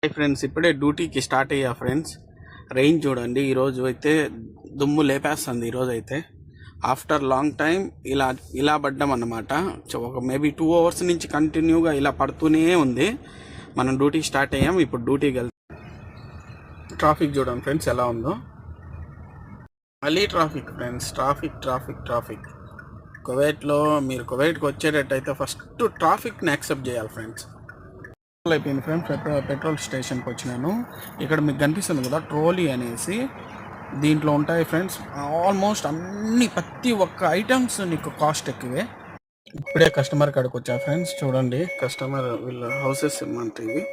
Hi friends, ఇప్పుడే డ్యూటీకి start అయ్యా ఫ్రెండ్స్. రెయిన్ చూడండి, ఈరోజు అయితే దుమ్ము లేపేస్తుంది. ఈరోజు అయితే ఆఫ్టర్ లాంగ్ టైం ఇలా పడ్డాం అన్నమాట. ఒక మేబీ 2 hours నుంచి కంటిన్యూగా ఇలా పడుతూనే ఉంది. మనం డ్యూటీ స్టార్ట్ అయ్యాం. ఇప్పుడు డ్యూటీకి వెళ్తాం. ట్రాఫిక్ చూడండి ఫ్రెండ్స్ ఎలా ఉందో. మళ్ళీ ట్రాఫిక్ ఫ్రెండ్స్, ట్రాఫిక్. కువైట్లో మీరు కువైట్కి వచ్చేటట్టయితే ఫస్ట్ ట్రాఫిక్ని యాక్సెప్ట్ చేయాలి ఫ్రెండ్స్. అయిపోయింది ఫ్రెండ్స్, పెట్రోల్ స్టేషన్కి వచ్చినాను. ఇక్కడ మీకు కనిపిస్తుంది కదా ట్రోలీ అనేసి, దీంట్లో ఉంటాయి ఫ్రెండ్స్ ఆల్మోస్ట్ ప్రతి ఒక్క ఐటమ్స్ నీకు కాస్ట్ ఎక్కువే. ఇప్పుడే కస్టమర్ కాడికి వచ్చా ఫ్రెండ్స్. చూడండి కస్టమర్ వీళ్ళ హౌసెస్ ఇవి.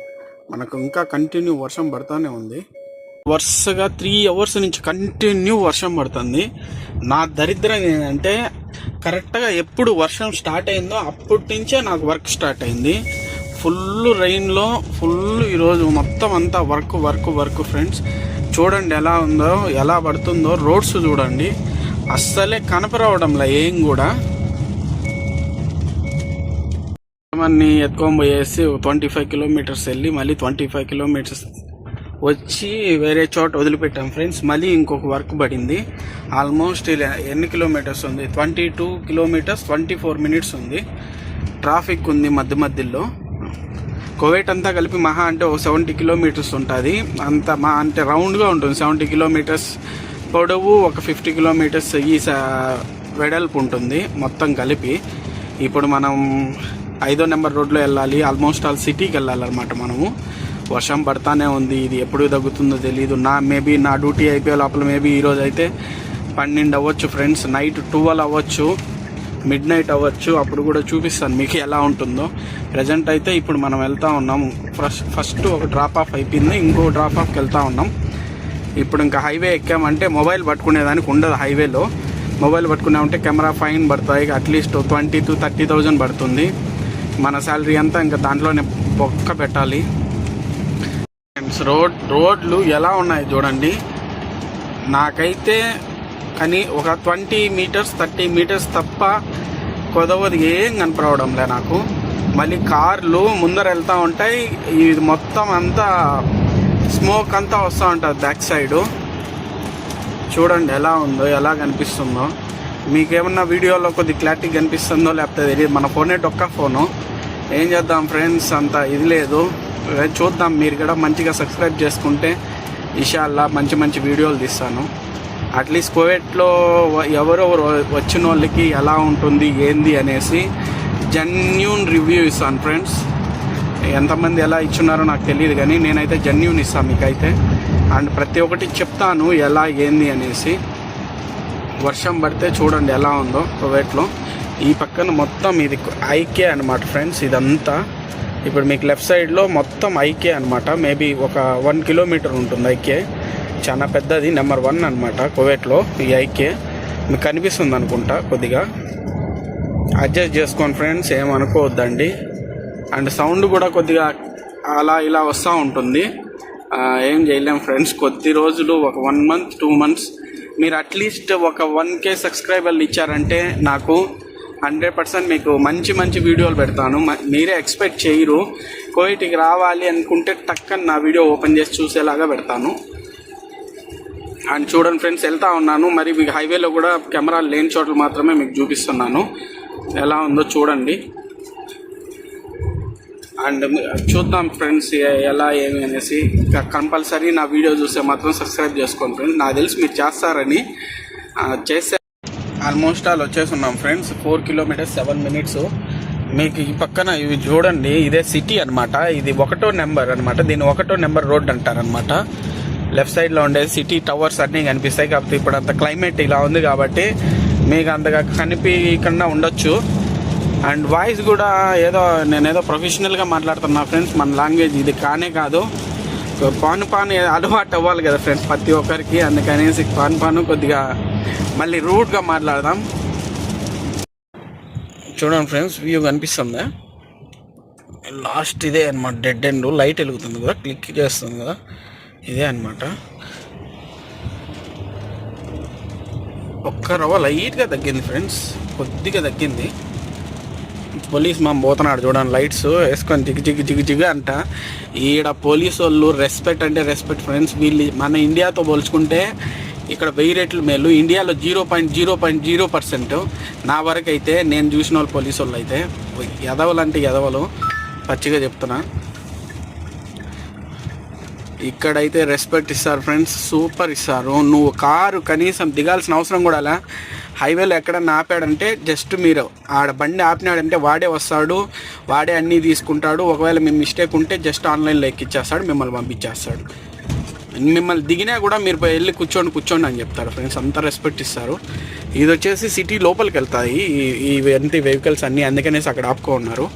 మనకు ఇంకా కంటిన్యూ వర్షం పడుతూనే ఉంది. వరుసగా 3 hours నుంచి కంటిన్యూ వర్షం పడుతుంది. నా దరిద్రం ఏంటంటే కరెక్ట్గా ఎప్పుడు వర్షం స్టార్ట్ అయిందో అప్పటి నుంచే నాకు వర్క్ స్టార్ట్ అయింది. ఫుల్ రెయిన్లో ఈరోజు మొత్తం అంతా వర్క్ ఫ్రెండ్స్. చూడండి ఎలా ఉందో, ఎలా పడుతుందో. రోడ్స్ చూడండి అస్సలే కనపరావడంలా ఏం కూడా. మన్ని ఎత్తుకొని పోయేసి 25 kilometers వెళ్ళి మళ్ళీ 25 kilometers వచ్చి వేరే చోట వదిలిపెట్టాం ఫ్రెండ్స్. మళ్ళీ ఇంకొక వర్క్ పడింది. ఆల్మోస్ట్ ఎన్ని కిలోమీటర్స్ ఉంది? 22 kilometers 24 minutes ఉంది. ట్రాఫిక్ ఉంది మధ్యలో. కువైట్ అంతా కలిపి మహా అంటే ఒక 70 kilometers ఉంటుంది. అంత అంటే రౌండ్గా ఉంటుంది. 70 kilometers పొడవు, ఒక 50 kilometers ఈ వెడల్పు ఉంటుంది మొత్తం కలిపి. ఇప్పుడు మనం 5వ నెంబర్ రోడ్లో వెళ్ళాలి. ఆల్మోస్ట్ సిటీకి వెళ్ళాలన్నమాట మనము. వర్షం పడతానే ఉంది. ఇది ఎప్పుడు తగ్గుతుందో తెలియదు. మేబీ నా డ్యూటీ అయిపోయే లోపల మేబీ ఈరోజు అయితే 12 అవ్వచ్చు ఫ్రెండ్స్, నైట్ 12 అవ్వచ్చు, మిడ్ నైట్ అవ్వచ్చు. అప్పుడు కూడా చూపిస్తాను మీకు ఎలా ఉంటుందో. ప్రజెంట్ అయితే ఇప్పుడు మనం వెళ్తూ ఉన్నాము. ఫస్ట్ ఒక డ్రాప్ ఆఫ్ అయిపోయింది, ఇంకో డ్రాప్ ఆఫ్కి వెళ్తూ ఉన్నాం. ఇప్పుడు ఇంకా హైవే ఎక్కామంటే మొబైల్ పట్టుకునేదానికి ఉండదు. హైవేలో మొబైల్ పట్టుకున్నామంటే కెమెరా ఫైన్ పడతాయి. అట్లీస్ట్ 20,000 to 30,000 పడుతుంది. మన శాలరీ అంతా ఇంకా దాంట్లోనే బొక్క పెట్టాలి. రోడ్లు ఎలా ఉన్నాయి చూడండి. నాకైతే కానీ ఒక 20 meters 30 meters తప్ప కొదవది ఏం కనపడడంలే నాకు. మళ్ళీ కార్లు ముందర వెళ్తూ ఉంటాయి. ఇది మొత్తం అంతా స్మోక్ అంతా వస్తూ ఉంటుంది బ్యాక్ సైడు. చూడండి ఎలా ఉందో, ఎలా కనిపిస్తుందో. మీకేమన్నా వీడియోలో కొద్ది క్లారిటీ కనిపిస్తుందో లేకపోతే తెలియదు. మన ఫోనే డొక్క ఫోను. ఏం చేద్దాం ఫ్రెండ్స్, అంత ఇది లేదు. చూద్దాం. మీరు కూడా మంచిగా సబ్స్క్రైబ్ చేసుకుంటే ఇన్షాల్లా మంచి వీడియోలు తీస్తాను. అట్లీస్ట్ కువైట్లో ఎవరెవరు వచ్చిన వాళ్ళకి ఎలా ఉంటుంది ఏంది అనేసి జెన్యూన్ రివ్యూ ఇస్తాను ఫ్రెండ్స్. ఎంతమంది ఎలా ఇచ్చున్నారో నాకు తెలియదు, కానీ నేనైతే జెన్యూన్ ఇస్తాను మీకైతే. అండ్ ప్రతి ఒక్కటి చెప్తాను ఎలా ఏంది అనేసి. వర్షం పడితే చూడండి ఎలా ఉందో కువైట్లో. ఈ పక్కన మొత్తం ఇది ఐకే అనమాట ఫ్రెండ్స్. ఇదంతా ఇప్పుడు మీకు లెఫ్ట్ సైడ్లో మొత్తం ఐకే అనమాట. మేబీ ఒక 1 kilometer ఉంటుంది ఐకే. చాలా పెద్దది, నెంబర్ 1 అనమాట కువైట్లో ఈ ఐకే. మీకు కనిపిస్తుంది అనుకుంటా. కొద్దిగా అడ్జస్ట్ చేసుకోండి ఫ్రెండ్స్, ఏమనుకోవద్దండి. అండ్ సౌండ్ కూడా కొద్దిగా అలా ఇలా వస్తూ ఉంటుంది. ఏం చేయలేం ఫ్రెండ్స్. కొద్ది రోజులు ఒక 1 month 2 months మీరు అట్లీస్ట్ ఒక 1K సబ్స్క్రైబర్లు ఇచ్చారంటే నాకు 100% మీకు మంచి వీడియోలు పెడతాను. మీరే ఎక్స్పెక్ట్ చేయరు. కువైట్కి రావాలి అనుకుంటే టక్కని నా వీడియో ఓపెన్ చేసి చూసేలాగా పెడతాను. అండ్ చూడండి ఫ్రెండ్స్ వెళ్తూ ఉన్నాను. మరి మీకు హైవేలో కూడా కెమెరా లేని చోట్ల మాత్రమే మీకు చూపిస్తున్నాను. ఎలా ఉందో చూడండి. అండ్ చూద్దాం ఫ్రెండ్స్ ఎలా ఏమి అనేసి. కంపల్సరీ నా వీడియో చూస్తే మాత్రం సబ్స్క్రైబ్ చేసుకోండి ఫ్రెండ్స్. నాకు తెలిసి మీరు చేస్తారని. చేస్తే ఆల్మోస్ట్ వచ్చేసి ఉన్నాం ఫ్రెండ్స్. 4 kilometers 7 minutes. మీకు ఈ పక్కన ఇవి చూడండి, ఇదే సిటీ అనమాట. ఇది 1వ నెంబర్ అనమాట. దీన్ని 1వ నెంబర్ రోడ్ అంటారనమాట. లెఫ్ట్ సైడ్లో ఉండేది సిటీ టవర్స్ అన్నీ కనిపిస్తాయి. కాకపోతే ఇప్పుడు అంత క్లైమేట్ ఇలా ఉంది కాబట్టి మీకు అంతగా కనిపించకుండా ఉండొచ్చు. అండ్ వాయిస్ కూడా నేనేదో ప్రొఫెషనల్గా మాట్లాడుతున్నా ఫ్రెండ్స్. మన లాంగ్వేజ్ ఇది కానే కాదు. పాను అలవాటు అవ్వాలి కదా ఫ్రెండ్స్ ప్రతి ఒక్కరికి. అందుకనేసి పాను కొద్దిగా మళ్ళీ రూడ్గా మాట్లాడదాం. చూడండి ఫ్రెండ్స్, వ్యూ కనిపిస్తుందా? లాస్ట్ ఇదే అనమాట డెడ్ ఎండ్. లైట్ వెలుగుతుంది కదా, క్లిక్ చేస్తుంది కదా, ఇదే అనమాట. ఒక్క రవ్వ లైట్గా తగ్గింది ఫ్రెండ్స్, కొద్దిగా తగ్గింది. పోలీస్ మా పోతున్నాడు చూడండి, లైట్స్ వేసుకొని జిగ్ అంట. ఈడ పోలీసు వాళ్ళు రెస్పెక్ట్ అంటే రెస్పెక్ట్ ఫ్రెండ్స్. వీళ్ళు మన ఇండియాతో పోల్చుకుంటే ఇక్కడ 1000 రెట్లు మేలు. ఇండియాలో 0.0% నా వరకు అయితే, నేను చూసిన వాళ్ళు పోలీసు వాళ్ళు అయితే ఎదవలు అంటే ఎదవలు, పచ్చిగా చెప్తున్నా. ఇక్కడైతే రెస్పెక్ట్ ఇస్తారు ఫ్రెండ్స్, సూపర్ ఇస్తారు. నువ్వు కారు కనీసం దిగాల్సిన అవసరం కూడా అలా. హైవేలో ఎక్కడన్నా ఆపాడంటే జస్ట్ మీరు ఆడ బండి ఆపినాడంటే వాడే వస్తాడు, వాడే అన్నీ తీసుకుంటాడు. ఒకవేళ మీ మిస్టేక్ ఉంటే జస్ట్ ఆన్లైన్లో ఎక్కిచ్చేస్తాడు, మిమ్మల్ని పంపించేస్తాడు. మిమ్మల్ని దిగినా కూడా మీరు వెళ్ళి కూర్చోండి అని చెప్తారు ఫ్రెండ్స్. అంత రెస్పెక్ట్ ఇస్తారు. ఇది వచ్చేసి సిటీ లోపలికి వెళ్తాయి ఇవంటి వెహికల్స్ అన్నీ, అందుకనేసి అక్కడ ఆపుకున్నారు.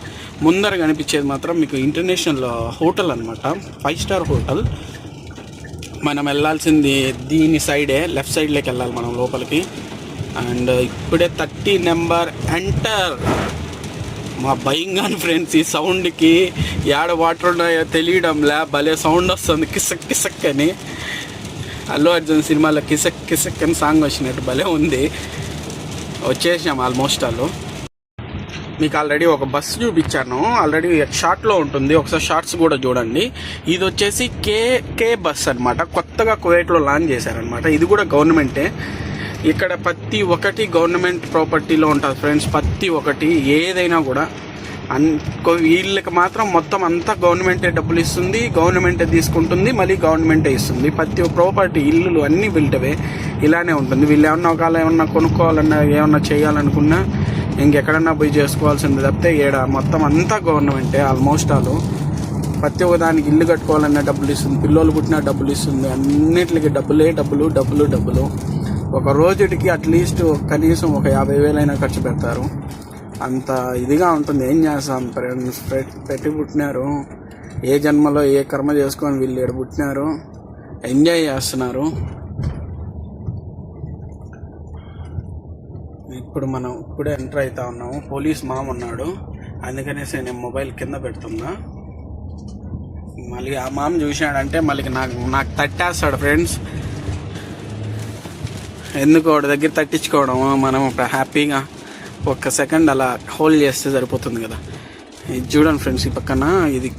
ముందర కనిపించేది మాత్రం మీకు ఇంటర్నేషనల్ హోటల్ అనమాట, 5 స్టార్ హోటల్. మనం వెళ్ళాల్సింది దీని సైడే, లెఫ్ట్ సైడ్లోకి వెళ్ళాలి మనం లోపలికి. అండ్ ఇప్పుడే 30 నెంబర్ ఎంటర్. మా భయంగాని ఫ్రెండ్స్, ఈ సౌండ్కి ఏడ వాటర్ ఉన్నాయో తెలియడంలే, భలే సౌండ్ వస్తుంది, కిసక్ కిసక్ అని. అల్లు అర్జున్ సినిమాలో కిసక్ కిసక్ అని సాంగ్ వచ్చినట్టు భలే ఉంది. వచ్చేసాం ఆల్మోస్ట్ వాళ్ళు. మీకు ఆల్రెడీ ఒక బస్సు చూపించాను, ఆల్రెడీ షార్ట్లో ఉంటుంది, ఒకసారి షార్ట్స్ కూడా చూడండి. ఇది వచ్చేసి కే బస్ అనమాట, కొత్తగా కువైట్లో లాంచ్ చేశారనమాట. ఇది కూడా గవర్నమెంటే. ఇక్కడ ప్రతి ఒక్కటి గవర్నమెంట్ ప్రాపర్టీలో ఉంటుంది ఫ్రెండ్స్, ప్రతి ఒక్కటి ఏదైనా కూడా. వీళ్ళకి మాత్రం మొత్తం అంతా గవర్నమెంటే డబ్బులు ఇస్తుంది, గవర్నమెంటే తీసుకుంటుంది, మళ్ళీ గవర్నమెంటే ఇస్తుంది. ప్రతి ప్రాపర్టీ, ఇల్లులు అన్నీ వీళ్ళవే. ఇలానే ఉంటుంది. వీళ్ళు ఏమన్నా కొనుక్కోవాలన్నా ఏమన్నా చేయాలనుకున్నా ఇంకెక్కడన్నా పోయి చేసుకోవాల్సింది తప్పితే ఏడ మొత్తం అంతా గవర్నమెంటే ఆల్మోస్ట్ ఆల్. ప్రతి ఒక్క దానికి ఇల్లు కట్టుకోవాలన్నా డబ్బులు ఇస్తుంది, పిల్లలు పుట్టినా డబ్బులు ఇస్తుంది, అన్నిటికి డబ్బులు. ఒక రోజుకి అట్లీస్ట్ కనీసం ఒక 50,000 అయినా ఖర్చు పెడతారు. అంత ఇదిగా ఉంటుంది. ఏం చేస్తాం ఫ్రెండ్స్, పెట్టి పుట్టినారు, ఏ జన్మలో ఏ కర్మ చేసుకొని వీళ్ళు ఇక్కడ పుట్టినారు, ఎంజాయ్ చేస్తున్నారు. మనం ఇప్పుడే ఎంటర్ అవుతా ఉన్నాము. పోలీస్ మామ ఉన్నాడు, అందుకనేసి నేను మొబైల్ కింద పెడుతున్నా. మళ్ళీ ఆ మామ చూసాడంటే మళ్ళీ నాకు తట్టేస్తాడు ఫ్రెండ్స్. ఎందుకు వాడి దగ్గర తట్టించుకోవడం, మనం హ్యాపీగా 1 సెకండ్ అలా హోల్డ్ చేస్తే సరిపోతుంది కదా. ఇది చూడండి ఫ్రెండ్స్, ఈ పక్కన ఇది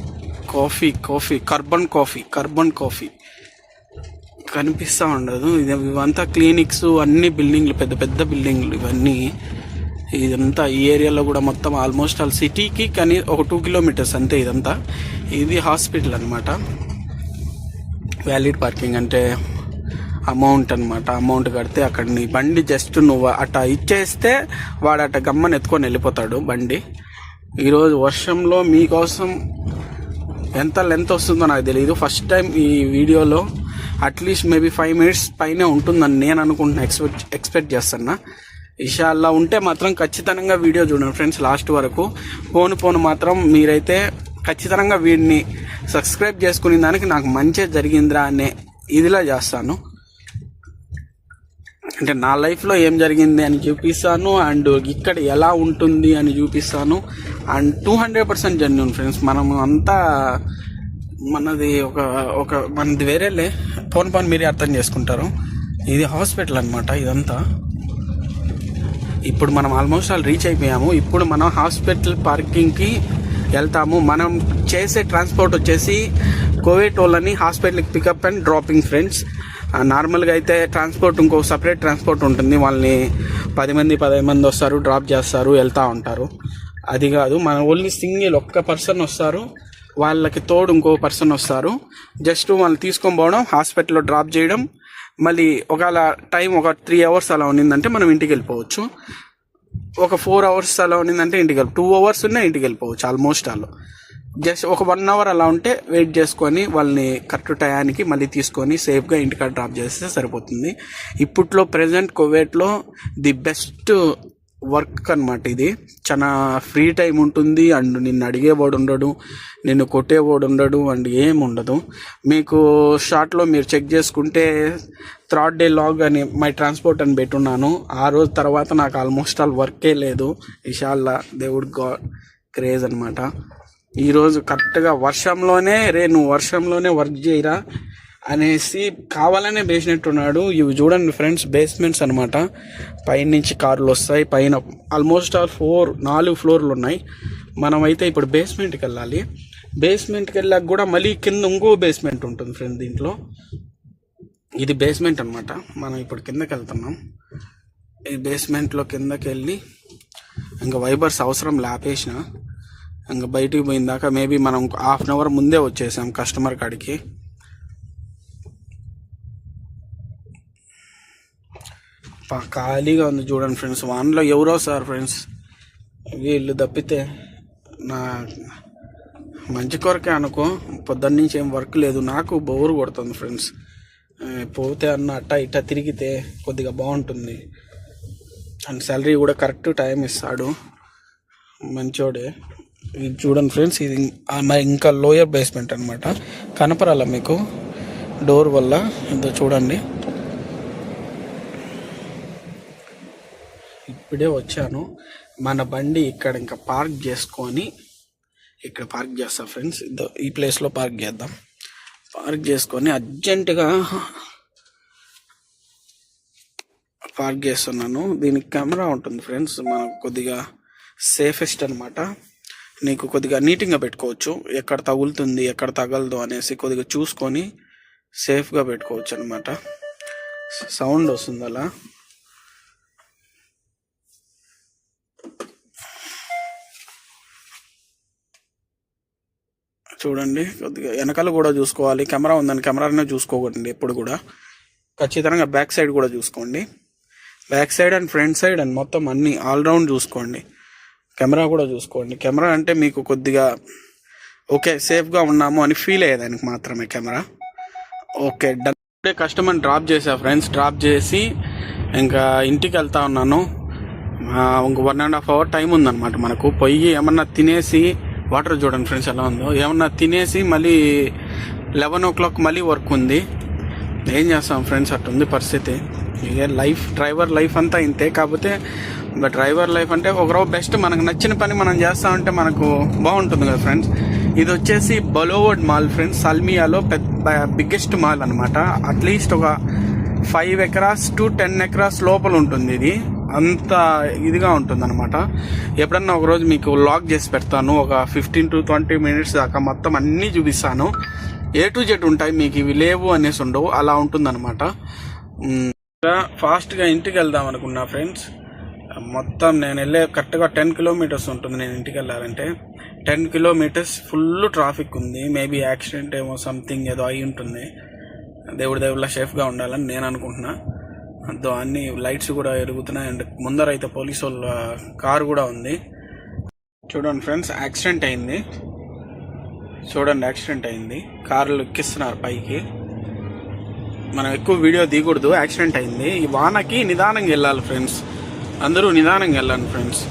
కార్బన్ కాఫీ కనిపిస్తూ ఉండదు. ఇవంతా క్లినిక్స్, అన్ని బిల్డింగ్లు, పెద్ద బిల్డింగ్లు ఇవన్నీ. ఇదంతా ఈ ఏరియాలో కూడా మొత్తం ఆల్మోస్ట్ ఆల్ సిటీకి కానీ ఒక 2 కిలోమీటర్స్ అంతే ఇదంతా. ఇది హాస్పిటల్ అనమాట. వ్యాలిడ్ పార్కింగ్ అంటే అమౌంట్ అనమాట. అమౌంట్ కడితే అక్కడ నీ బండి జస్ట్ నువ్వు అట్లా ఇచ్చేస్తే వాడు అట్ట గమ్మని ఎత్తుకొని వెళ్ళిపోతాడు బండి. ఈరోజు వర్షంలో మీకోసం ఎంత లెంత్ వస్తుందో నాకు తెలియదు. ఫస్ట్ టైం ఈ వీడియోలో అట్లీస్ట్ మేబీ 5 మినిట్స్ పైనే ఉంటుందని నేను అనుకుంటున్నా, ఎక్స్పెక్ట్ చేస్తున్నా. ఇన్షాల్లా ఉంటే మాత్రం ఖచ్చితంగా వీడియో చూడండి ఫ్రెండ్స్ లాస్ట్ వరకు. పోను మాత్రం మీరైతే ఖచ్చితంగా వీడిని సబ్స్క్రైబ్ చేసుకునే దానికి నాకు మంచి జరిగిందిరా అనే ఇదిలా చేస్తాను. అంటే నా లైఫ్లో ఏం జరిగింది అని చూపిస్తాను, అండ్ ఇక్కడ ఎలా ఉంటుంది అని చూపిస్తాను. And 200% genuine friends. మనము అంతా మనది మనది వేరేలే, పోను మీరే అర్థం చేసుకుంటారు. ఇది హాస్పిటల్ అనమాట ఇదంతా. ఇప్పుడు మనం ఆల్మోస్ట్ ఆల్ రీచ్ అయిపోయాము. ఇప్పుడు మనం హాస్పిటల్ పార్కింగ్కి వెళ్తాము. మనం చేసే ట్రాన్స్పోర్ట్ వచ్చేసి కువైట్ వాళ్ళని హాస్పిటల్కి పికప్ అండ్ డ్రాపింగ్ ఫ్రెండ్స్. నార్మల్గా అయితే ట్రాన్స్పోర్ట్ ఇంకో సపరేట్ ట్రాన్స్పోర్ట్ ఉంటుంది, వాళ్ళని 10 మంది వస్తారు, డ్రాప్ చేస్తారు, వెళ్తూ ఉంటారు. అది కాదు, మన ఓన్లీ సింగిల్ ఒక్క పర్సన్ వస్తారు, వాళ్ళకి తోడు ఇంకో పర్సన్ వస్తారు. జస్ట్ వాళ్ళని తీసుకొని పోవడం, హాస్పిటల్లో డ్రాప్ చేయడం, మళ్ళీ ఒకవేళ టైం ఒక 3 అవర్స్ అలా ఉన్నిందంటే మనం ఇంటికి వెళ్ళిపోవచ్చు. ఒక 4 అవర్స్ అలా ఉన్నిందంటే 2 అవర్స్ ఉన్నా ఇంటికి వెళ్ళిపోవచ్చు ఆల్మోస్ట్ అలా. జస్ట్ ఒక 1 అవర్ అలా ఉంటే వెయిట్ చేసుకొని వాళ్ళని కరెక్ట్ టయానికి మళ్ళీ తీసుకొని సేఫ్గా ఇంటికాడ డ్రాప్ చేస్తే సరిపోతుంది. ఇప్పట్లో ప్రజెంట్ కువైట్లో ది బెస్ట్ వర్క్ అనమాట ఇది. చాలా ఫ్రీ టైం ఉంటుంది, అండ్ నిన్ను అడిగేవాడు ఉండడు, నిన్ను కొట్టేవాడు ఉండడు, అండ్ ఏం ఉండదు. మీకు షార్ట్లో మీరు చెక్ చేసుకుంటే 3rd డే లాగ్ అని మై ట్రాన్స్పోర్ట్ అని పెట్టున్నాను. ఆ రోజు తర్వాత నాకు ఆల్మోస్ట్ ఆల్ వర్కే లేదు. ఇన్షాల్లా దేవుడు క్రేజ్ అనమాట. ఈరోజు కరెక్ట్గా వర్షంలోనే నువ్వు వర్షంలోనే వర్క్ చేయరా అనేసి కావాలనే వేసినట్టున్నాడు. ఇవి చూడండి ఫ్రెండ్స్, బేస్మెంట్స్ అనమాట. పైనుంచి కార్లు వస్తాయి. పైన ఆల్మోస్ట్ 4 ఫ్లోర్లు ఉన్నాయి. మనమైతే ఇప్పుడు బేస్మెంట్కి వెళ్ళాలి. బేస్మెంట్కి వెళ్ళాక కూడా మళ్ళీ కింద ఇంకో బేస్మెంట్ ఉంటుంది ఫ్రెండ్. దీంట్లో ఇది బేస్మెంట్ అనమాట. మనం ఇప్పుడు కిందకి వెళ్తున్నాం. ఈ బేస్మెంట్లో కిందకి వెళ్ళి ఇంకా వైబర్స్ అవసరం లేపేసిన ఇంకా బయటికి పోయిన దాకా మేబీ మనం హాఫ్ అన్ అవర్ ముందే వచ్చేసాం కస్టమర్ కాడికి. ఖాళీగా ఉంది చూడండి ఫ్రెండ్స్. వాన్లో ఎవరో సార్ ఫ్రెండ్స్, వీళ్ళు తప్పితే నా మంచి కొరకే అనుకో. పొద్దున్న నుంచి ఏం వర్క్ లేదు, నాకు బోర్ కొడుతుంది ఫ్రెండ్స్. పోతే అన్న అట్టా ఇట్టా తిరిగితే కొద్దిగా బాగుంటుంది. అండ్ శాలరీ కూడా కరెక్ట్ టైం ఇస్తాడు, మంచోడే. ఇది చూడండి ఫ్రెండ్స్, ఇది ఇంకా లోయర్ బేస్మెంట్ అనమాట. కనపరాల మీకు డోర్ వల్ల. ఇదో చూడండి, ఇప్పుడే వచ్చాను. మన బండి ఇక్కడ ఇంకా పార్క్ చేసుకొని ఇక్కడ పార్క్ చేస్తాం ఫ్రెండ్స్. ఈ ప్లేస్లో పార్క్ చేద్దాం. పార్క్ చేసుకొని అర్జెంటుగా పార్క్ చేస్తున్నాను. దీనికి కెమెరా ఉంటుంది ఫ్రెండ్స్, మనకు కొద్దిగా సేఫెస్ట్ అనమాట. నీకు కొద్దిగా నీట్గా పెట్టుకోవచ్చు, ఎక్కడ తగులుతుంది ఎక్కడ తగలదు అనేసి కొద్దిగా చూసుకొని సేఫ్గా పెట్టుకోవచ్చు అనమాట. సౌండ్ వస్తుంది అలా. చూడండి, కొద్దిగా వెనకాల కూడా చూసుకోవాలి. కెమెరా ఉందని కెమెరానే చూసుకోకండి ఎప్పుడు కూడా. ఖచ్చితంగా బ్యాక్ సైడ్ కూడా చూసుకోండి. Back side and front side and మొత్తం అన్ని ఆల్రౌండ్ చూసుకోండి. కెమెరా కూడా చూసుకోండి. కెమెరా అంటే మీకు కొద్దిగా ఓకే సేఫ్గా ఉన్నాము అని ఫీల్ అయ్యేదానికి మాత్రమే camera. Okay done. Customer drop చేసా ఫ్రెండ్స్. డ్రాప్ చేసి ఇంకా ఇంటికి వెళ్తా ఉన్నాను. ఇంక 1.5 hour టైం ఉందన్నమాట మనకు. పొయ్యి ఏమన్నా తినేసి, వాటర్ చూడండి ఫ్రెండ్స్ ఎలా ఉందో, ఏమన్నా తినేసి మళ్ళీ 11 o'clock మళ్ళీ వర్క్ ఉంది. ఏం చేస్తాం ఫ్రెండ్స్, అట్టుంది పరిస్థితి. ఇక లైఫ్, డ్రైవర్ లైఫ్ అంతా ఇంతే. కాకపోతే డ్రైవర్ లైఫ్ అంటే ఒకరోజు బెస్ట్, మనకు నచ్చిన పని మనం చేస్తామంటే మనకు బాగుంటుంది కదా ఫ్రెండ్స్. ఇది వచ్చేసి బలోవర్డ్ మాల్ ఫ్రెండ్స్, సల్మియాలో బిగ్గెస్ట్ మాల్ అనమాట. అట్లీస్ట్ ఒక 5 acres to 10 acres లోపల ఉంటుంది. ఇది అంత ఇదిగా ఉంటుంది అనమాట. ఎప్పుడన్నా ఒకరోజు మీకు వ్లాగ్ చేసి పెడతాను, ఒక 15 to 20 minutes దాకా మొత్తం అన్నీ చూపిస్తాను. A to Z ఉంటాయి, మీకు ఇవి లేవు అనేసి ఉండవు, అలా ఉంటుంది అనమాట. ఫాస్ట్గా ఇంటికి వెళ్దాం అనుకున్నా ఫ్రెండ్స్. మొత్తం నేను వెళ్ళే కరెక్ట్గా 10 kilometers ఉంటుంది. నేను ఇంటికి వెళ్ళాలంటే 10 kilometers ఫుల్ ట్రాఫిక్ ఉంది. మేబీ యాక్సిడెంట్ ఏమో సంథింగ్ ఏదో అయి ఉంటుంది. దేవుళ్ళ సేఫ్గా ఉండాలని నేను అనుకుంటున్నా. అన్ని లైట్స్ కూడా ఎరుగుతున్నాయి. అండ్ ముందర అయితే పోలీసు వాళ్ళ కారు కూడా ఉంది. చూడండి ఫ్రెండ్స్, యాక్సిడెంట్ అయింది. చూడండి, యాక్సిడెంట్ అయింది. కార్లు ఎక్కిస్తున్నారు పైకి. మనం ఎక్కువ వీడియో దిగకూడదు, యాక్సిడెంట్ అయింది. ఈ వానకి నిదానంగా వెళ్ళాలి ఫ్రెండ్స్, అందరూ నిదానంగా వెళ్ళండి ఫ్రెండ్స్.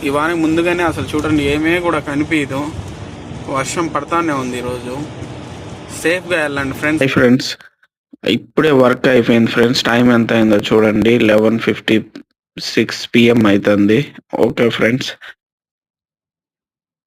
ఈ వానకి ముందుగానే అసలు చూడండి ఏమీ కూడా కనిపించదు, వర్షం పడతానే ఉంది ఈరోజు. సేఫ్గా వెళ్ళండి ఫ్రెండ్స్. ఇప్పుడే వర్క్ అయిపోయింది ఫ్రెండ్స్. టైం ఎంత అయిందో చూడండి, 11:56 PM అవుతుంది. Okay friends.